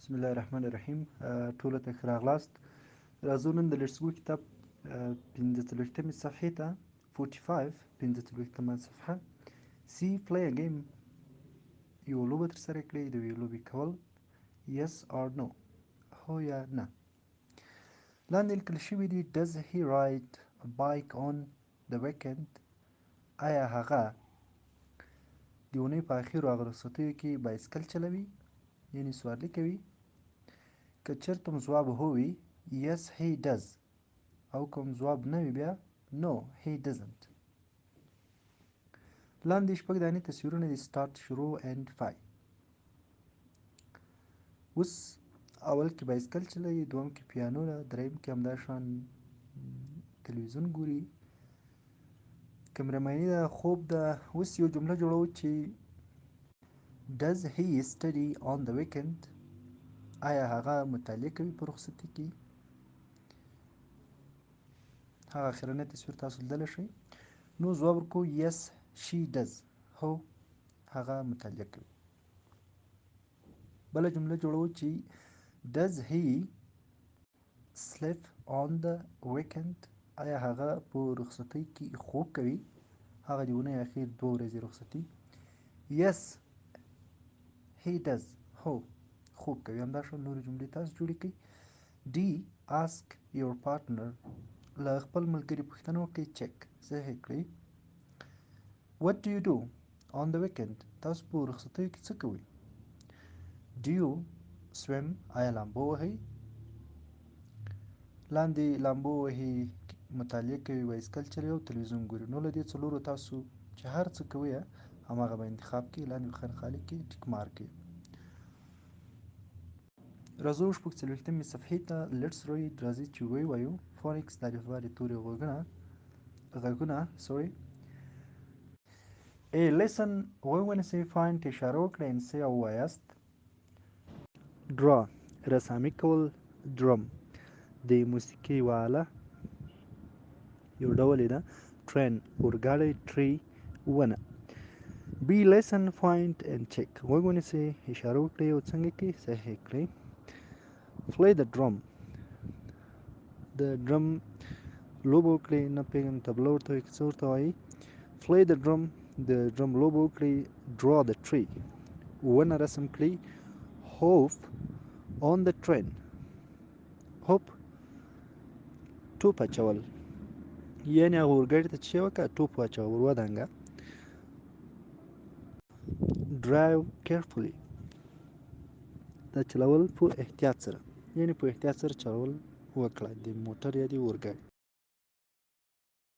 بسم الله الرحمن الرحیم. ټولو ته ښه راغلاست. راځو نن د لیټس ګو کتاب 45مې صفحې ته 45 صفحه سی پلی ا گیم یوه لوبه ترسره کړئ. د یوې لوبې کول yes or no، هو یا نه. لاندې لیکل شوي دي does he ride a bike on the weekend؟ آیا هغه د اونۍ په اخرو هغه رخصتیو کې بایسکل چلوي یعنې سوارلي کوي؟ که چېرته مو ځواب هو وي yes he does، او کوم ځواب نه وي بیا no he doesn't. لاندې شپږ دانې تصویرونه دي start، شروع and fine. اوس اول کې بایسکل چلوي، دوم کې پیانو ده، دریم کې همداشان تلویزیون ګوري، کمرمني ده، خوب ده. اوس یو جمله جوړو چې does he study on the weekend؟ آیا هغه مطالعه کوي په رخصتي کې؟ هغه اخرنی تصویر تاسو لیدلی شئ. نو ځواب ورکو yes she does، هو هغه مطالعه کوي. بله جمله جوړو چې does he sleep on the weekend؟ آیا هغه په رخصتۍ کې خوب کوي؟ هغه د اونۍ اخر 2 ورځې رخصتي. yes he does، هو خوب کوي. همداشان نورې جملې تاسو جوړې کړئ. D ask your partner، له خپل ملګري پوښتنه وکړئ، چک صحیح کړئ. what do you do on the weekend؟ تاسو په رخصتیو کې څه کوئ؟ do you swim؟ آیا لامبو وهئ؟ لاندې لامبو وهي، مطالعه کوي، بایسکل چلوي او تلویزیون ګوري. نو له دې څلورو تاسو چې هر څه کوئ هماغه به انتخاب کړئ، لاندې به خانه کې ټیک مارک کړئ. راځو شپږ څلوېښتمې صفحې ته لیټس ریډ. راځئ چې ووایو فونکس د الفبا د تورې غږونه لیسن ونیسئ، فایند اشاره وکړئ، انسئ او ووایاست. ډرا رسامي کول، ډرم د موسیقۍ یوه آله یو ډول یې ده، ټرین اورګاډی، ټري ونه. بی لیسن فایند اینډ چک غوږ ونیسئ، اشاره وکړئ او څنګه کړئ صحیح کړئ. پلی د ډرم د ډرم لوبه وکړئ، نه پوهېږم طبله ورته وایي که څه ورته وایي. پلی د ډرم د ډرم لوبه وکړئ. ډرا د ټري ونه رسم کړئ. هوپ آن د ټرین، هوپ ټوپ اچول یعنې هغه اورګاډي ته چې شی وکړه ټوپ واچوه ور ودانګه. ډرایو کیرفولي دا چلول په احتیاط سره، یعنې په احتیاط سره چلول وکړه د موټر یا د اورګاډي.